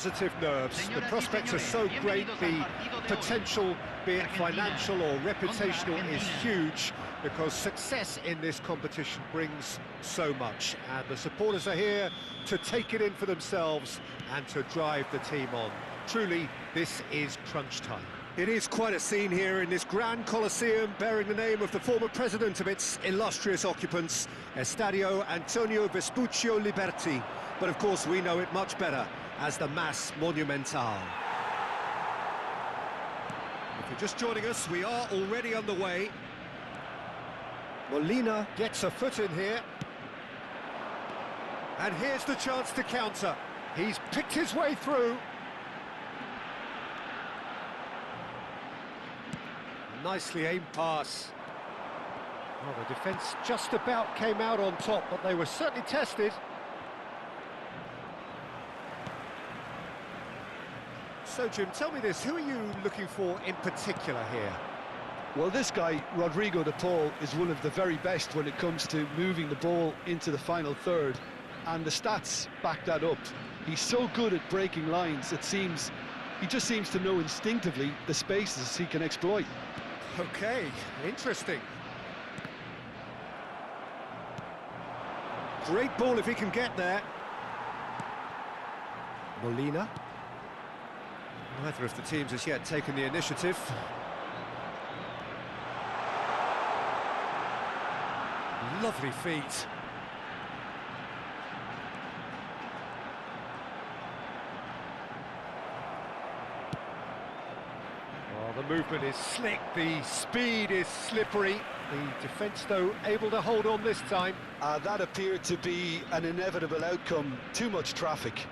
Positive nerves. The prospects are so great, the potential, be it financial or reputational, is huge because success in this competition brings so much, and the supporters are here to take it in for themselves and to drive the team on. Truly, this is crunch time. It is quite a scene here in this grand Colosseum, bearing the name of the former president of its illustrious occupants, Estadio Antonio Vespuccio Liberti. But of course we know it much better as the Mas Monumental. If you're just joining us, we are already underway. Molina gets a foot in here. And here's the chance to counter. He's picked his way through. Nicely aimed pass. Well, the defence just about came out on top, but they were certainly tested. So, Jim, tell me this, who are you looking for in particular here? Well, this guy, Rodrigo de Paul, is one of the very best when it comes to moving the ball into the final third, and the stats back that up. He's so good at breaking lines, it seems, he just seems to know instinctively the spaces he can exploit. Okay, interesting. Great ball if he can get there. Molina. Neither of the teams has yet taken the initiative. Lovely feet. Oh, the movement is slick, the speed is slippery. The defence, though, able to hold on this time. That appeared to be an inevitable outcome. Too much traffic.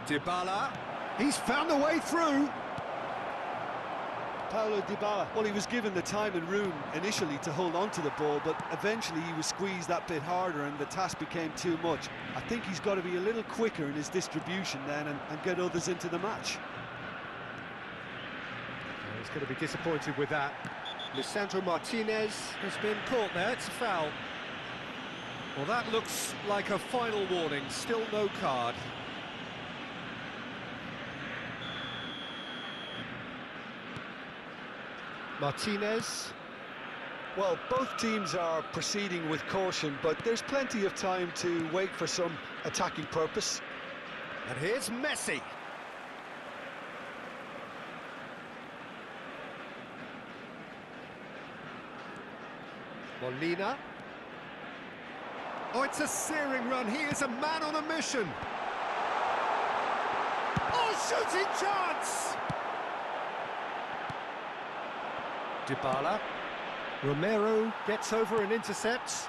Dybala, he's found a way through. Paulo Dybala, well, he was given the time and room initially to hold on to the ball, but eventually he was squeezed that bit harder and the task became too much. I think he's got to be a little quicker in his distribution then and get others into the match. He's going to be disappointed with that. Lisandro Martinez has been caught there, it's a foul. Well, that looks like a final warning, still no card. Martinez. Well, both teams are proceeding with caution, but there's plenty of time to wait for some attacking purpose. And here's Messi. Molina. Oh, it's a searing run. He is a man on a mission. Oh, shooting chance! Dybala. Romero gets over and intercepts.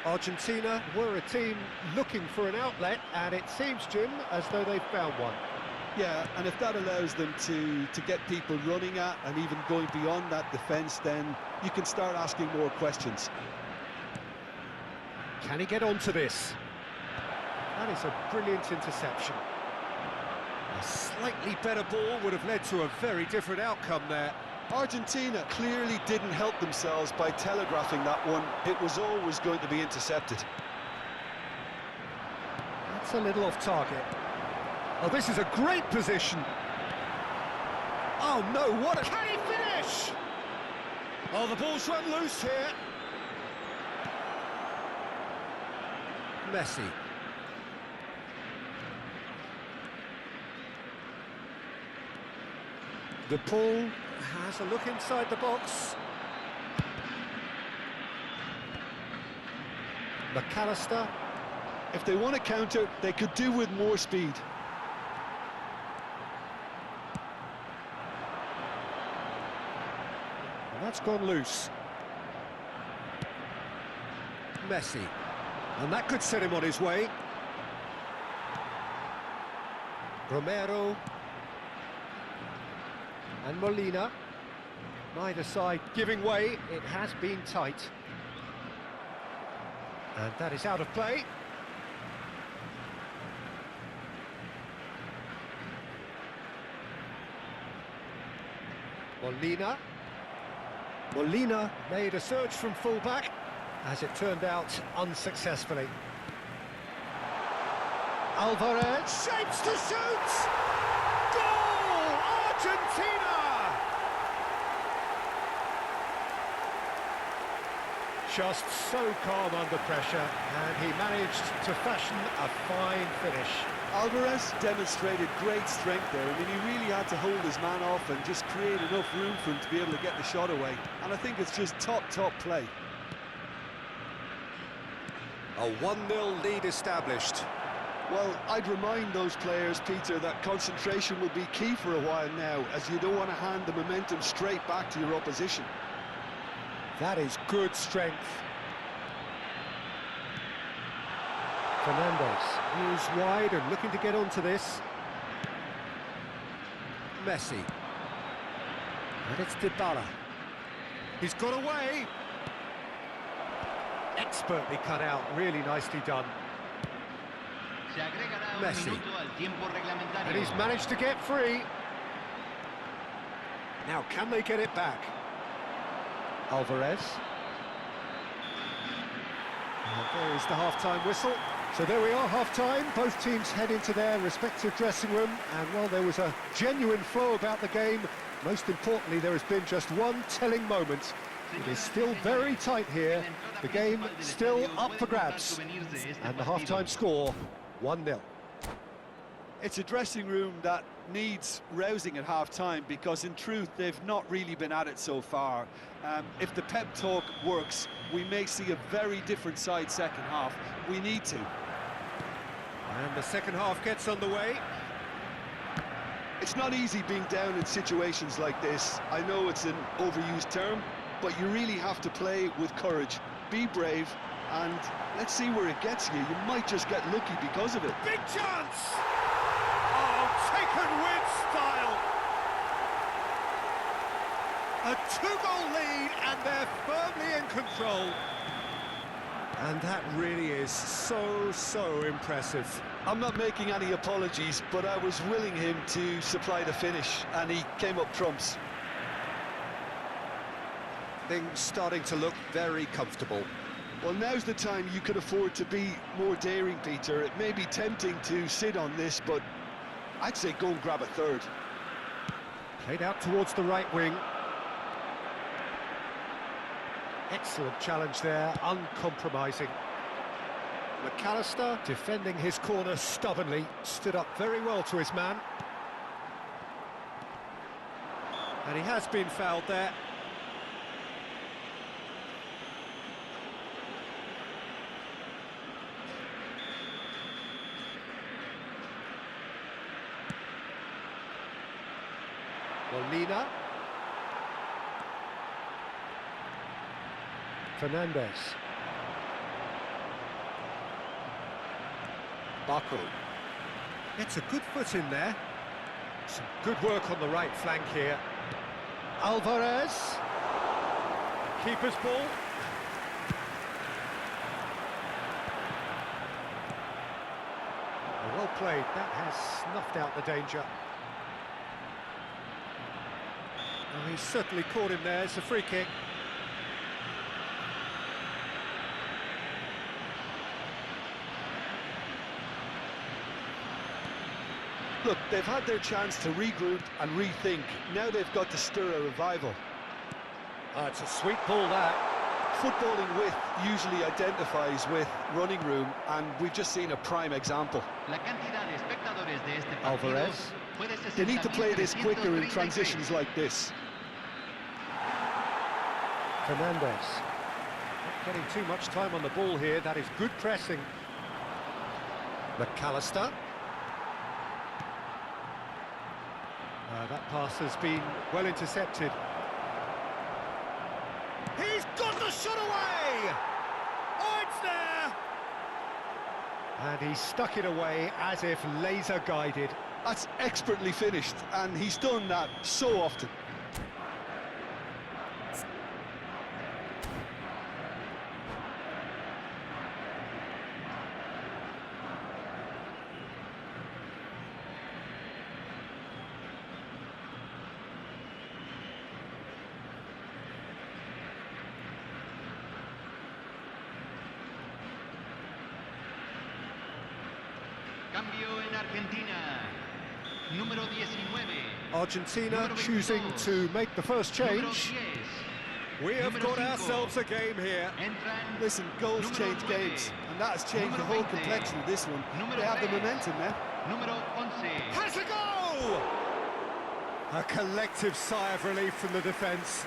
Argentina were a team looking for an outlet, and it seems, Jim, as though they've found one. Yeah, and if that allows them to get people running at and even going beyond that defence, then you can start asking more questions. Can he get onto this? That is a brilliant interception. A slightly better ball would have led to a very different outcome there. Argentina clearly didn't help themselves by telegraphing that one. It was always going to be intercepted. That's a little off target. Oh, this is a great position. Oh no, what a... Can he finish? Oh, the ball's run loose here. Messi. De Paul has a look inside the box. McAllister. If they want to counter, they could do with more speed. And that's gone loose. Messi. And that could set him on his way. Romero. And Molina. Neither side giving way. It has been tight. And that is out of play. Molina. Molina made a search from full-back, as it turned out unsuccessfully. Alvarez shapes to shoot! Goal! Argentina! Just so calm under pressure, and he managed to fashion a fine finish. Alvarez demonstrated great strength there. I mean, he really had to hold his man off and just create enough room for him to be able to get the shot away. And I think it's just top play. A 1-0 lead established. Well, I'd remind those players, Peter, that concentration will be key for a while now, as you don't want to hand the momentum straight back to your opposition. That is good strength. Fernandez is wide and looking to get onto this. Messi. And it's Dybala. He's got away. Expertly cut out, really nicely done. Messi. And he's managed to get free. Now, can they get it back? Alvarez. And there is the half-time whistle. So there we are, half-time. Both teams head into their respective dressing room. And while there was a genuine flow about the game, most importantly, there has been just one telling moment. It is still very tight here. The game still up for grabs. And the half-time score, 1-0. It's a dressing room that needs rousing at half-time, because in truth they've not really been at it so far. If the pep talk works, we may see a very different side second half. We need to. And the second half gets underway. It's not easy being down in situations like this. I know it's an overused term, but you really have to play with courage. Be brave, and let's see where it gets you. You might just get lucky because of it. Big chance! Oh, taken with style! A 2-goal lead, and they're firmly in control. And that really is so impressive. I'm not making any apologies, but I was willing him to supply the finish, and he came up trumps. Things starting to look very comfortable. Well, now's the time you could afford to be more daring, Peter. It may be tempting to sit on this, but I'd say go and grab a third. Played out towards the right wing. Excellent challenge there, uncompromising. McAllister, defending his corner stubbornly, stood up very well to his man. And he has been fouled there. Molina. Fernandez. Baku. Gets a good foot in there. Some good work on the right flank here. Alvarez. Keeper's ball. Well played. That has snuffed out the danger. Oh, he's certainly caught him there. It's a free kick. Look, they've had their chance to regroup and rethink. Now they've got to stir a revival. Oh, it's a sweet ball, that. Footballing width usually identifies with running room, and we've just seen a prime example. Alvarez. They need to play this quicker in transitions like this. Fernandez. Not getting too much time on the ball here. That is good pressing. McAllister. That pass has been well intercepted. He's got the shot away! Oh, it's there! And he stuck it away as if laser guided. That's expertly finished, and he's done that so often. Cambio en Argentina. Número 19. Argentina choosing to make the first change. We have got ourselves a game here. Listen, goals change games, and that has changed the whole complexion of this one. They have the momentum now. Número 11. Has a goal! A collective sigh of relief from the defence.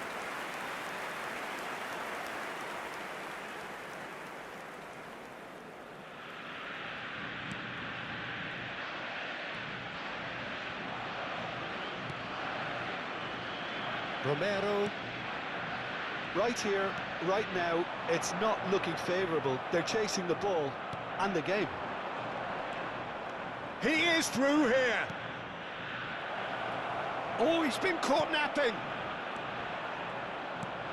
Romero. Right here, right now, it's not looking favourable. They're chasing the ball and the game. He is through here. Oh, he's been caught napping.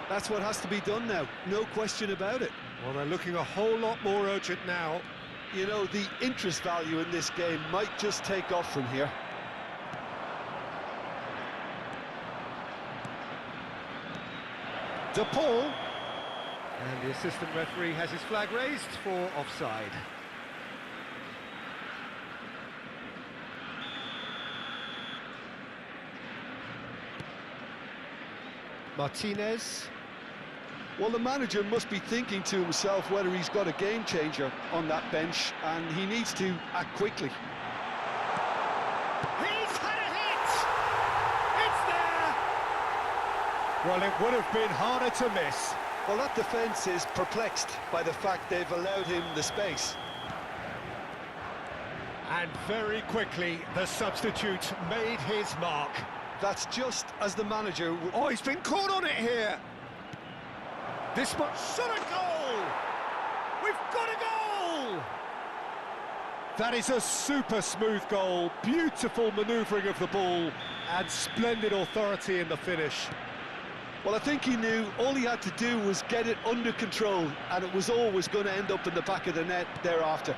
That's what has to be done now, no question about it. Well, they're looking a whole lot more urgent now. You know, the interest value in this game might just take off from here. De Paul, and the assistant referee has his flag raised for offside. Martinez. Well, the manager must be thinking to himself whether he's got a game changer on that bench, and he needs to act quickly. He's had a hit! It's there! Well, it would have been harder to miss. Well, that defence is perplexed by the fact they've allowed him the space. And very quickly, the substitute made his mark. That's just as the manager would... Oh, he's been caught on it here. This much shot a goal! We've got a goal! That is a super smooth goal, beautiful manoeuvring of the ball, and splendid authority in the finish. Well, I think he knew all he had to do was get it under control, and it was always going to end up in the back of the net thereafter.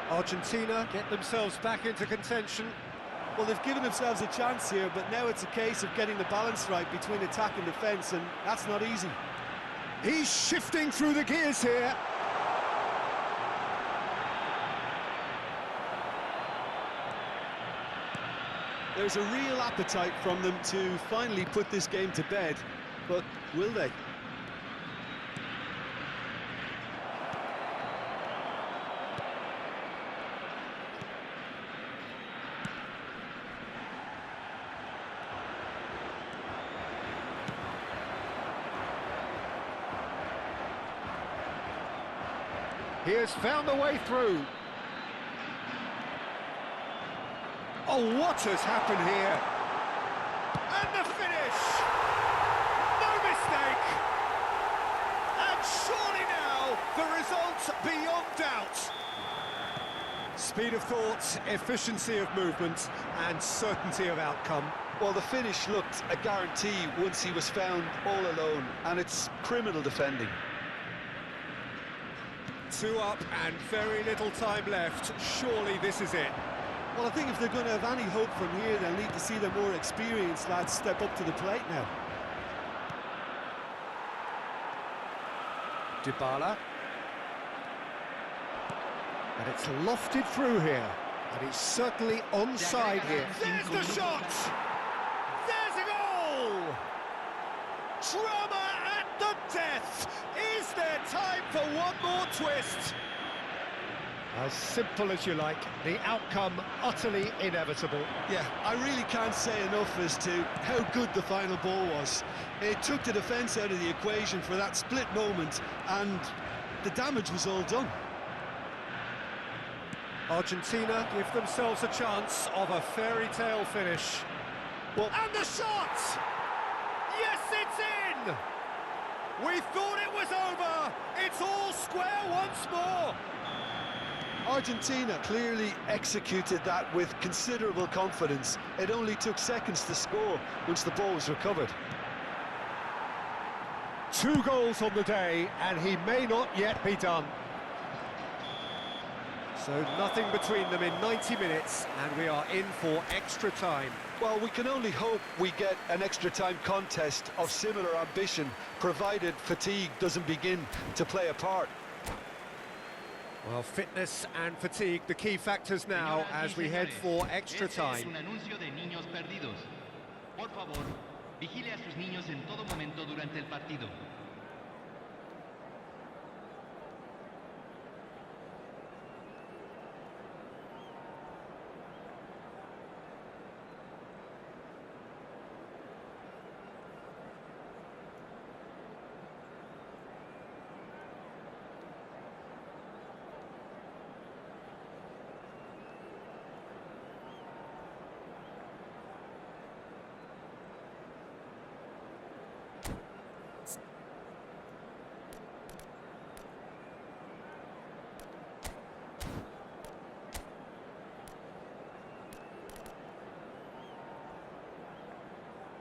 Argentina get themselves back into contention. Well, they've given themselves a chance here, but now it's a case of getting the balance right between attack and defence, and that's not easy. He's shifting through the gears here. There's a real appetite from them to finally put this game to bed, but will they? He has found a way through. Oh, what has happened here? And the finish! No mistake! And surely now, the result beyond doubt. Speed of thought, efficiency of movement, and certainty of outcome. Well, the finish looked a guarantee once he was found all alone, and it's criminal defending. 2 up and very little time left. Surely this is it. Well, I think if they're going to have any hope from here, they'll need to see the more experienced lads step up to the plate now. Dybala. And it's lofted through here. And it's certainly onside here. There's the shot! There's a goal! Drama at the death! Is there time for one more twist? As simple as you like, the outcome utterly inevitable. Yeah, I really can't say enough as to how good the final ball was. It took the defence out of the equation for that split moment, and the damage was all done. Argentina give themselves a chance of a fairy tale finish. Well, and the shot! Yes, it's in! We thought it was over! It's all square once more! Argentina clearly executed that with considerable confidence. It only took seconds to score once the ball was recovered. 2 goals on the day, and he may not yet be done. So nothing between them in 90 minutes, and we are in for extra time. Well, we can only hope we get an extra time contest of similar ambition, provided fatigue doesn't begin to play a part. Well, fitness and fatigue, the key factors now as we head for extra time. Un anuncio de niños perdidos. Por favor, vigile a sus niños en todo momento durante el partido.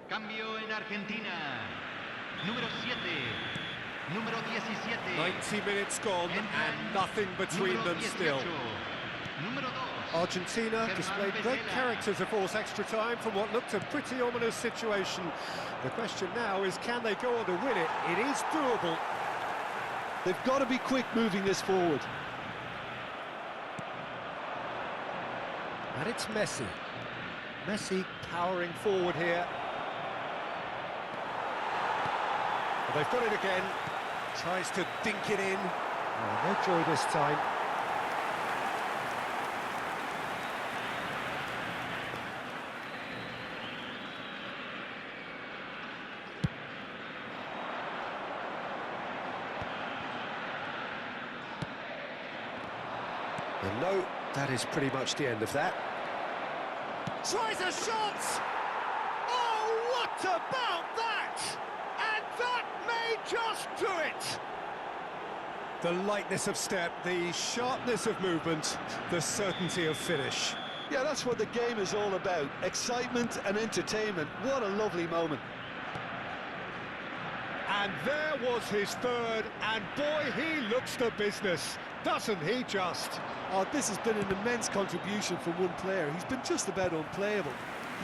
Cambio en Argentina. Número 7. Número 17. 90 minutes gone and nothing between them still. Número 2. Argentina displayed great character to force extra time from what looked a pretty ominous situation. The question now is, can they go on to win it? It is doable. They've got to be quick moving this forward. And it's Messi. Messi powering forward here. Well, they've got it again. Tries to dink it in. Oh, no joy this time. And no, that is pretty much the end of that. Tries a shot! Oh, what about that? And that may just do it! The lightness of step, the sharpness of movement, the certainty of finish. Yeah, that's what the game is all about. Excitement and entertainment. What a lovely moment. And there was his third, and boy, he looks the business, doesn't he just? Oh, this has been an immense contribution from one player. He's been just about unplayable.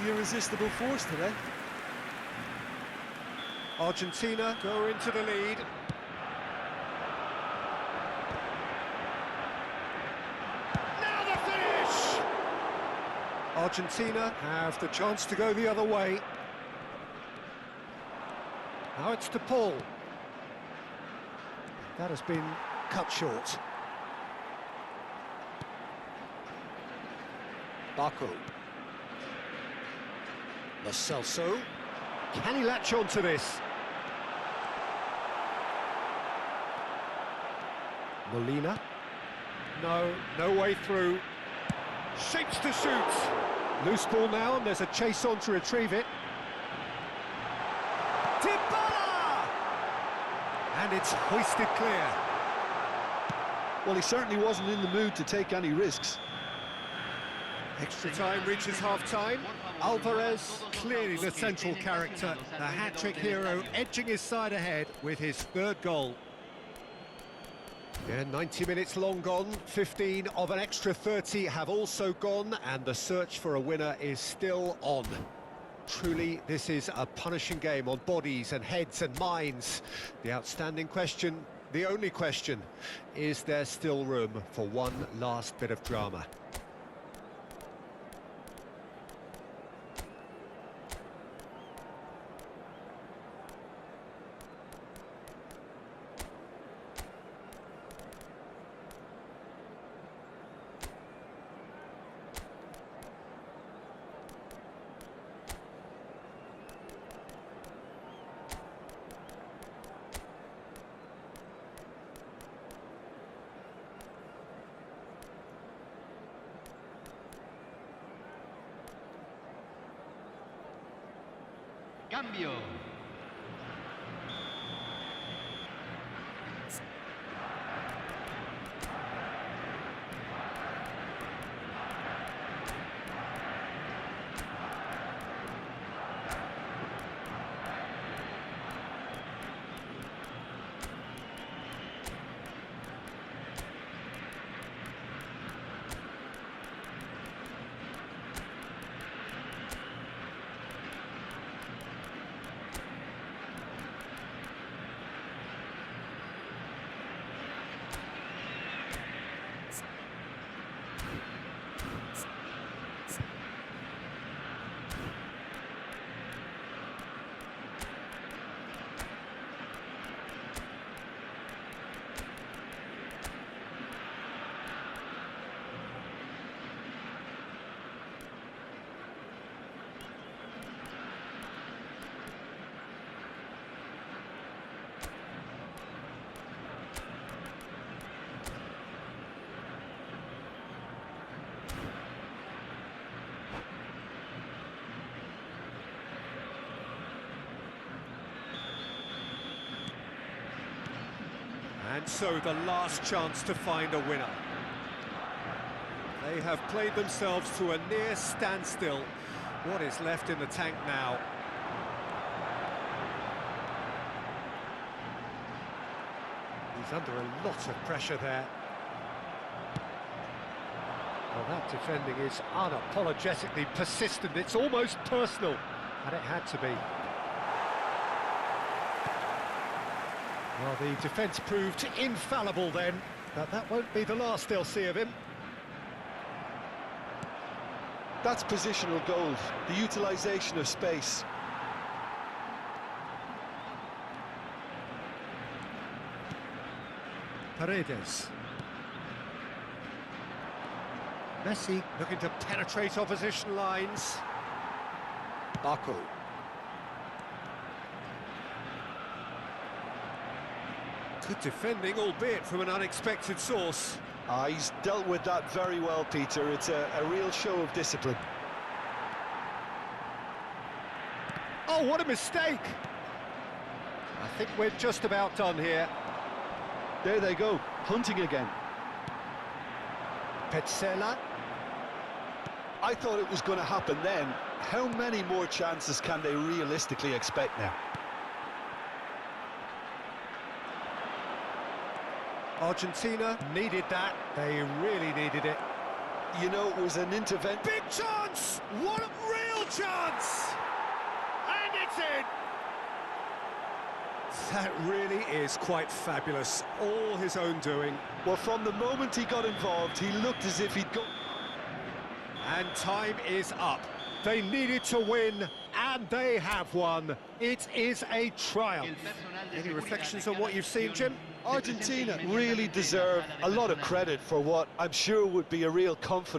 The irresistible force today. Argentina go into the lead. Now the finish! Argentina have the chance to go the other way. Now it's to Paul. That has been cut short. Baku. Lo Celso. Can he latch on to this? Molina. No way through. Shapes to shoot. Loose ball now, and there's a chase on to retrieve it. Dybala! And it's hoisted clear. Well, he certainly wasn't in the mood to take any risks. Extra time reaches half-time. Alvarez, clearly the central character, the hat-trick hero, edging his side ahead with his third goal. Yeah, 90 minutes long gone, 15 of an extra 30 have also gone, and the search for a winner is still on. Truly, this is a punishing game on bodies and heads and minds. The outstanding question, the only question, is there still room for one last bit of drama? Cambio. And so the last chance to find a winner. They have played themselves to a near standstill. What is left in the tank now? He's under a lot of pressure there. Well, that defending is unapologetically persistent. It's almost personal, and it had to be. Well, the defence proved infallible then, but that won't be the last they'll see of him. That's positional gold, the utilisation of space. Paredes. Messi looking to penetrate opposition lines. Baku. Good defending, albeit from an unexpected source. He's dealt with that very well, Peter. It's a real show of discipline. Oh, what a mistake! I think we're just about done here. There they go, hunting again. Petzela. I thought it was going to happen then. How many more chances can they realistically expect now? Argentina needed that. They really needed it. You know, it was an intervention. Big chance! What a real chance! And it's in! That really is quite fabulous. All his own doing. Well, from the moment he got involved, he looked as if he'd got... And time is up. They needed to win, and they have won. It is a triumph. Any reflections on what you've seen, Jim? Argentina really deserve a lot of credit for what I'm sure would be a real confidence.